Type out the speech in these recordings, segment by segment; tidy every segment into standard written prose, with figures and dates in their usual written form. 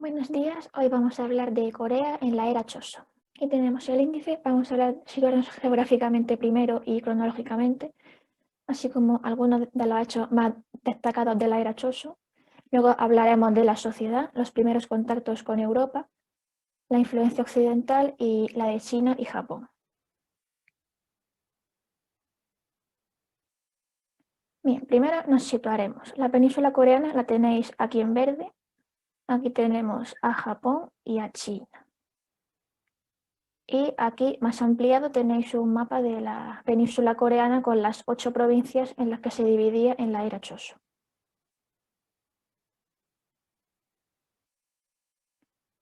Buenos días, hoy vamos a hablar de Corea en la era Choso. Aquí tenemos el índice, vamos a situarnos geográficamente primero y cronológicamente, así como algunos de los hechos más destacados de la era Choso. Luego hablaremos de la sociedad, los primeros contactos con Europa, la influencia occidental y la de China y Japón. Bien, primero nos situaremos. La península coreana la tenéis aquí en verde, aquí tenemos a Japón y a China. Y aquí, más ampliado, tenéis un mapa de la península coreana con las 8 provincias en las que se dividía en la era Choso.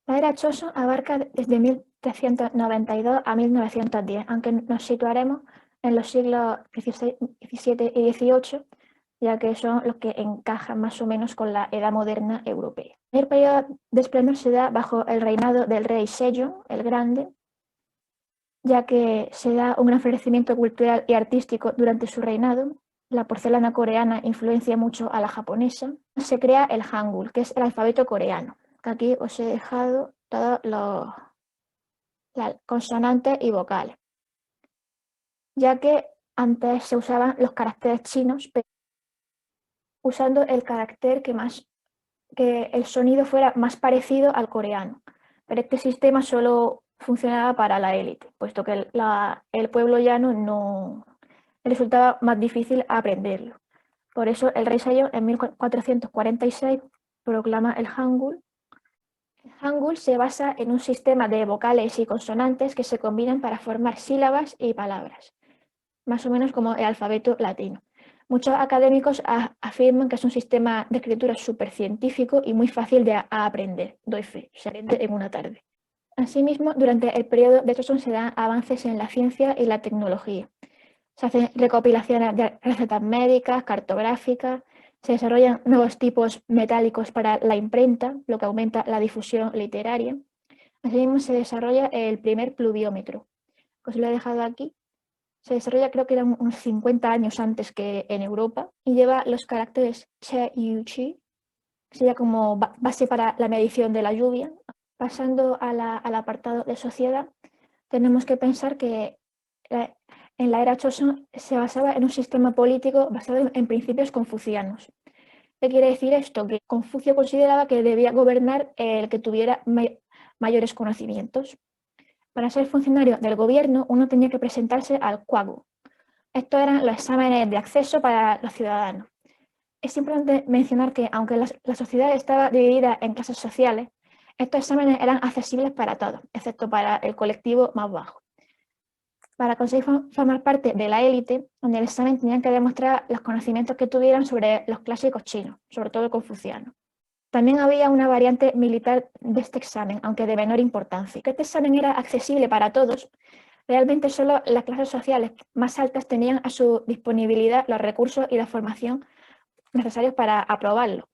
La era Choso abarca desde 1392 a 1910, aunque nos situaremos en los siglos XVI, XVII y XVIII, ya que son los que encajan más o menos con la edad moderna europea. El periodo de esplendor se da bajo el reinado del rey Sejong el Grande, ya que se da un gran florecimiento cultural y artístico durante su reinado. La porcelana coreana influencia mucho a la japonesa. Se crea el Hangul, que es el alfabeto coreano, que aquí os he dejado todas las consonantes y vocales, ya que antes se usaban los caracteres chinos, pero usando el carácter que el sonido fuera más parecido al coreano. Pero este sistema solo funcionaba para la élite, puesto que el pueblo llano no le resultaba más difícil aprenderlo. Por eso el rey Sejong en 1446 proclama el Hangul. El Hangul se basa en un sistema de vocales y consonantes que se combinan para formar sílabas y palabras, más o menos como el alfabeto latino. Muchos académicos afirman que es un sistema de escritura súper científico y muy fácil de aprender. Doy fe, se aprende en una tarde. Asimismo, durante el periodo de Joseon se dan avances en la ciencia y la tecnología. Se hacen recopilaciones de recetas médicas, cartográficas, se desarrollan nuevos tipos metálicos para la imprenta, lo que aumenta la difusión literaria. Asimismo, se desarrolla el primer pluviómetro. Os lo he dejado aquí. Se desarrolla, creo que eran unos 50 años antes que en Europa, y lleva los caracteres Che y Chi, que sería como base para la medición de la lluvia. Pasando al apartado de sociedad, tenemos que pensar que en la era Joseon se basaba en un sistema político basado en principios confucianos. ¿Qué quiere decir esto? Que Confucio consideraba que debía gobernar el que tuviera mayores conocimientos. Para ser funcionario del gobierno, uno tenía que presentarse al Kwagu. Estos eran los exámenes de acceso para los ciudadanos. Es importante mencionar que, aunque la sociedad estaba dividida en clases sociales, estos exámenes eran accesibles para todos, excepto para el colectivo más bajo. Para conseguir formar parte de la élite, en el examen tenían que demostrar los conocimientos que tuvieran sobre los clásicos chinos, sobre todo el confuciano. También había una variante militar de este examen, aunque de menor importancia. Que este examen era accesible para todos, realmente solo las clases sociales más altas tenían a su disponibilidad los recursos y la formación necesarios para aprobarlo.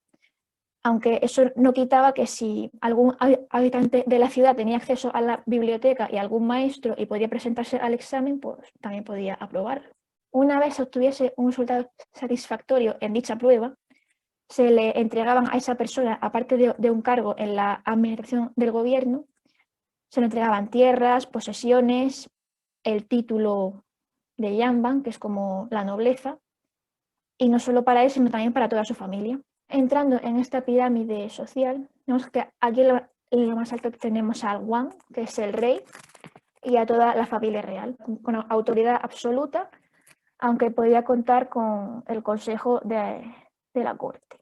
Aunque eso no quitaba que si algún habitante de la ciudad tenía acceso a la biblioteca y algún maestro y podía presentarse al examen, pues también podía aprobarlo. Una vez obtuviese un resultado satisfactorio en dicha prueba, se le entregaban a esa persona, aparte de un cargo en la administración del gobierno, se le entregaban tierras, posesiones, el título de Yanban, que es como la nobleza, y no solo para él, sino también para toda su familia. Entrando en esta pirámide social, vemos que aquí en lo más alto tenemos al Wang, que es el rey, y a toda la familia real, con autoridad absoluta, aunque podía contar con el consejo de la corte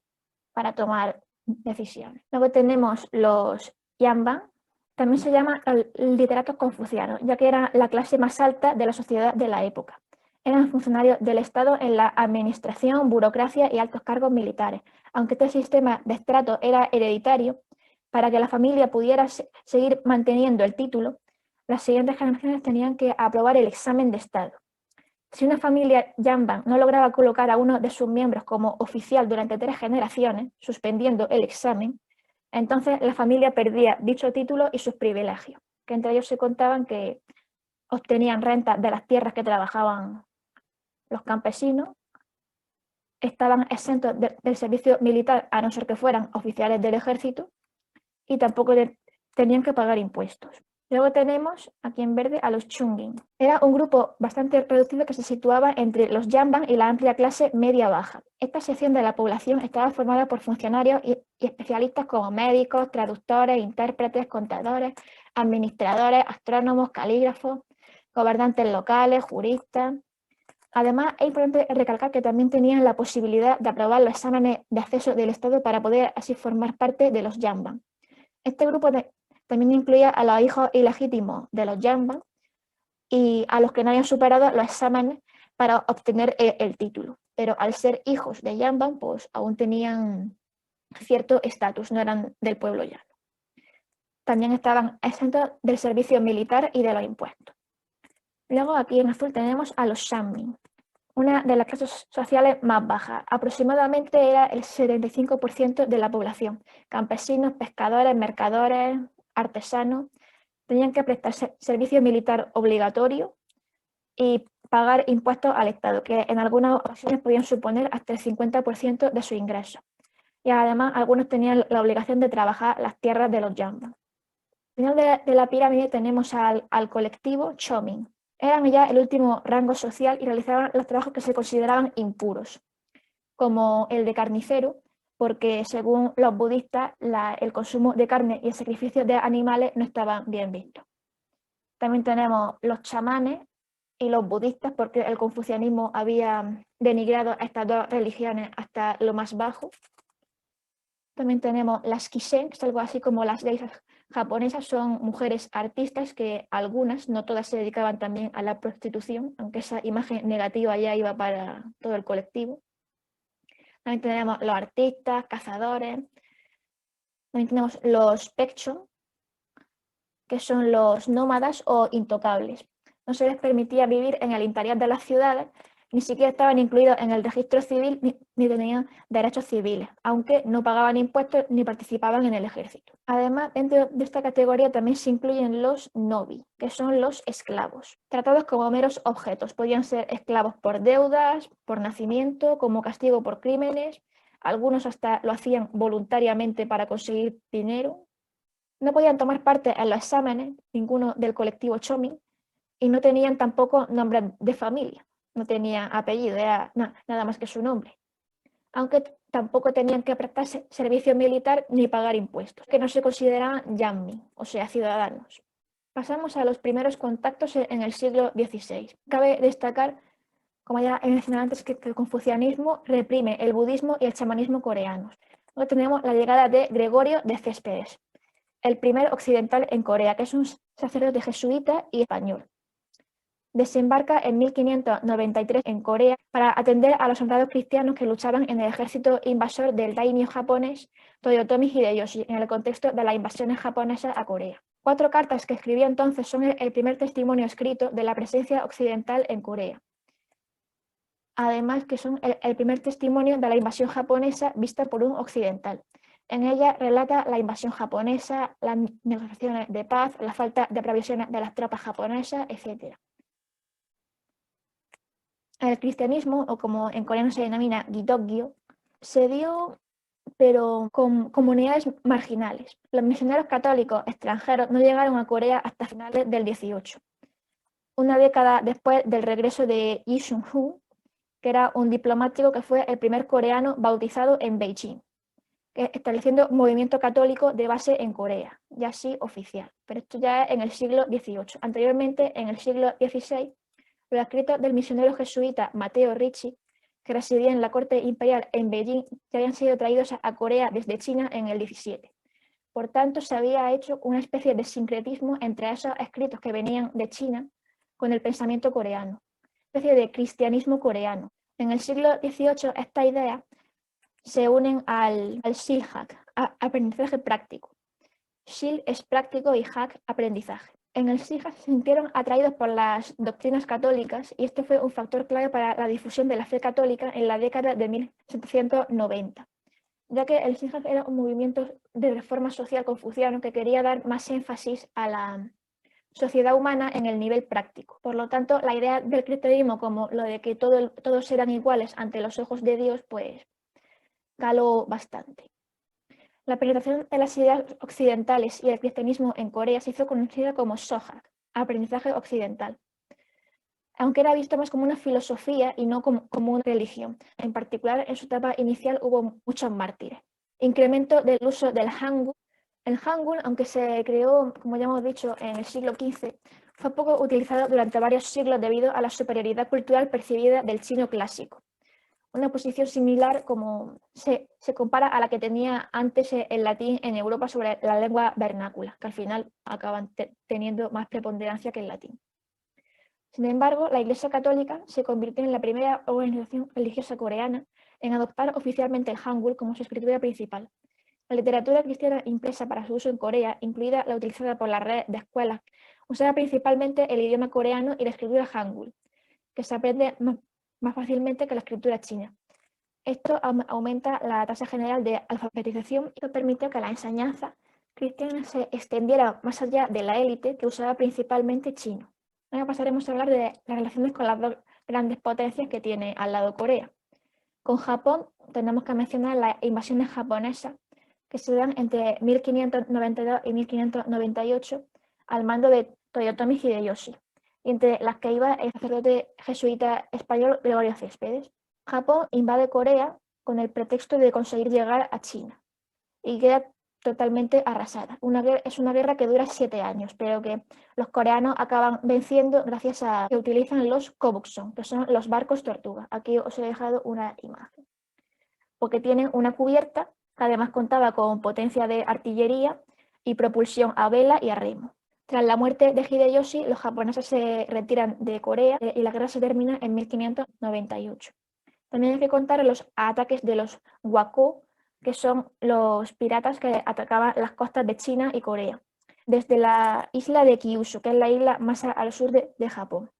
para tomar decisiones. Luego tenemos los Yanban, también se llama literatos confucianos, ya que era la clase más alta de la sociedad de la época. Eran funcionarios del Estado en la administración, burocracia y altos cargos militares. Aunque este sistema de estrato era hereditario, para que la familia pudiera seguir manteniendo el título, las siguientes generaciones tenían que aprobar el examen de Estado. Si una familia Yanban no lograba colocar a uno de sus miembros como oficial durante 3 generaciones, suspendiendo el examen, entonces la familia perdía dicho título y sus privilegios, que entre ellos se contaban que obtenían rentas de las tierras que trabajaban los campesinos, estaban exentos del servicio militar a no ser que fueran oficiales del ejército y tampoco tenían que pagar impuestos. Luego tenemos aquí en verde a los Chungin. Era un grupo bastante reducido que se situaba entre los Jamban y la amplia clase media-baja. Esta sección de la población estaba formada por funcionarios y especialistas como médicos, traductores, intérpretes, contadores, administradores, astrónomos, calígrafos, gobernantes locales, juristas. Además, es importante recalcar que también tenían la posibilidad de aprobar los exámenes de acceso del Estado para poder así formar parte de los Jamban. Este grupo también incluía a los hijos ilegítimos de los Jamban y a los que no habían superado los exámenes para obtener el título. Pero al ser hijos de Jamban, pues aún tenían cierto estatus, no eran del pueblo llano. También estaban exentos del servicio militar y de los impuestos. Luego aquí en azul tenemos a los Shanmin, una de las clases sociales más bajas. Aproximadamente era el 75% de la población. Campesinos, pescadores, mercadores, artesanos. Tenían que prestar servicio militar obligatorio y pagar impuestos al Estado, que en algunas ocasiones podían suponer hasta el 50% de su ingreso. Y además algunos tenían la obligación de trabajar las tierras de los Jamban. Al final de la pirámide tenemos al colectivo Chomin. Eran ya el último rango social y realizaban los trabajos que se consideraban impuros, como el de carnicero, porque según los budistas el consumo de carne y el sacrificio de animales no estaban bien vistos. También tenemos los chamanes y los budistas, porque el confucianismo había denigrado a estas dos religiones hasta lo más bajo. También tenemos las kisen, que es algo así como las geishas japonesas, son mujeres artistas que algunas, no todas, se dedicaban también a la prostitución, aunque esa imagen negativa ya iba para todo el colectivo. También tenemos los artistas, cazadores. También tenemos los pekchon, que son los nómadas o intocables. No se les permitía vivir en el interior de las ciudades, ni siquiera estaban incluidos en el registro civil ni tenían derechos civiles, aunque no pagaban impuestos ni participaban en el ejército. Además, dentro de esta categoría también se incluyen los nobi, que son los esclavos, tratados como meros objetos. Podían ser esclavos por deudas, por nacimiento, como castigo por crímenes. Algunos hasta lo hacían voluntariamente para conseguir dinero. No podían tomar parte en los exámenes, ninguno del colectivo Chomin, y no tenían tampoco nombre de familia, no tenía apellido, era nada más que su nombre. Aunque tampoco tenían que prestar servicio militar ni pagar impuestos, que no se consideraban yanmi, o sea, ciudadanos. Pasamos a los primeros contactos en el siglo XVI. Cabe destacar, como ya he mencionado antes, que el confucianismo reprime el budismo y el chamanismo coreanos. Luego tenemos la llegada de Gregorio de Céspedes, el primer occidental en Corea, que es un sacerdote jesuita y español. Desembarca en 1593 en Corea para atender a los soldados cristianos que luchaban en el ejército invasor del daimyo japonés Toyotomi Hideyoshi en el contexto de las invasiones japonesas a Corea. 4 cartas que escribió entonces son el primer testimonio escrito de la presencia occidental en Corea. Además que son el primer testimonio de la invasión japonesa vista por un occidental. En ella relata la invasión japonesa, las negociaciones de paz, la falta de provisiones de las tropas japonesas, etc. El cristianismo, o como en coreano se denomina Gitokgyo, se dio pero con comunidades marginales. Los misioneros católicos extranjeros no llegaron a Corea hasta finales del 18, una década después del regreso de Yi Sun-hoon, que era un diplomático que fue el primer coreano bautizado en Beijing, estableciendo un movimiento católico de base en Corea, ya así oficial. Pero esto ya es en el siglo XVIII. Anteriormente, en el siglo XVI, los escritos del misionero jesuita Mateo Ricci, que residía en la corte imperial en Beijing, ya habían sido traídos a Corea desde China en el 17. Por tanto, se había hecho una especie de sincretismo entre esos escritos que venían de China con el pensamiento coreano, una especie de cristianismo coreano. En el siglo XVIII, estas ideas se unen al Shil-hack, aprendizaje práctico. Shil es práctico y hack aprendizaje. En el Shil-hack se sintieron atraídos por las doctrinas católicas y esto fue un factor clave para la difusión de la fe católica en la década de 1790, ya que el Shil-hack era un movimiento de reforma social confuciano que quería dar más énfasis a la sociedad humana en el nivel práctico. Por lo tanto, la idea del cristianismo como lo de que todos eran iguales ante los ojos de Dios, pues caló bastante. La penetración de las ideas occidentales y el cristianismo en Corea se hizo conocida como Sohak, aprendizaje occidental, aunque era visto más como una filosofía y no como una religión. En particular, en su etapa inicial hubo muchos mártires. Incremento del uso del Hangul. El Hangul, aunque se creó, como ya hemos dicho, en el siglo XV, fue poco utilizado durante varios siglos debido a la superioridad cultural percibida del chino clásico. Una posición similar como se compara a la que tenía antes el latín en Europa sobre la lengua vernácula, que al final acaban teniendo más preponderancia que el latín. Sin embargo, la Iglesia Católica se convirtió en la primera organización religiosa coreana en adoptar oficialmente el Hangul como su escritura principal. La literatura cristiana impresa para su uso en Corea, incluida la utilizada por la red de escuelas, usaba principalmente el idioma coreano y la escritura Hangul, que se aprende más fácilmente que la escritura china. Esto aumenta la tasa general de alfabetización y permitió que la enseñanza cristiana se extendiera más allá de la élite que usaba principalmente chino. Ahora pasaremos a hablar de las relaciones con las dos grandes potencias que tiene al lado Corea. Con Japón tenemos que mencionar las invasiones japonesas que se dan entre 1592 y 1598 al mando de Toyotomi Hideyoshi, y entre las que iba el sacerdote jesuita español Gregorio Céspedes. Japón invade Corea con el pretexto de conseguir llegar a China y queda totalmente arrasada. Es una guerra que dura 7 años, pero que los coreanos acaban venciendo gracias a que utilizan los Kobukson, que son los barcos tortuga. Aquí os he dejado una imagen. Porque tienen una cubierta que además contaba con potencia de artillería y propulsión a vela y a remo. Tras la muerte de Hideyoshi, los japoneses se retiran de Corea y la guerra se termina en 1598. También hay que contar los ataques de los Wako, que son los piratas que atacaban las costas de China y Corea, desde la isla de Kyushu, que es la isla más al sur de Japón.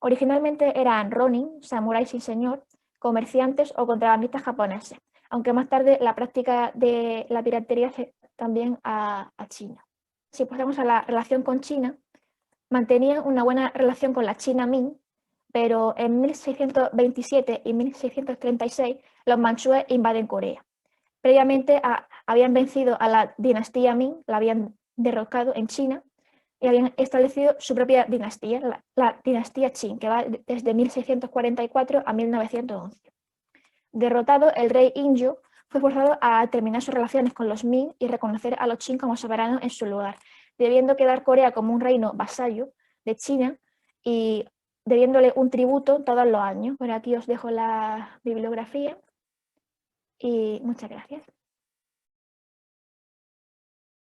Originalmente eran ronin, samuráis sin señor, comerciantes o contrabandistas japoneses, aunque más tarde la práctica de la piratería se también a China. Si pasamos a la relación con China, mantenían una buena relación con la China Ming, pero en 1627 y 1636 los manchúes invaden Corea. Previamente habían vencido a la dinastía Ming, la habían derrocado en China y habían establecido su propia dinastía, la dinastía Qing, que va desde 1644 a 1911. Derrotado, el rey Inyo fue forzado a terminar sus relaciones con los Ming y reconocer a los Qing como soberanos en su lugar, debiendo quedar Corea como un reino vasallo de China y debiéndole un tributo todos los años. Por aquí os dejo la bibliografía y muchas gracias.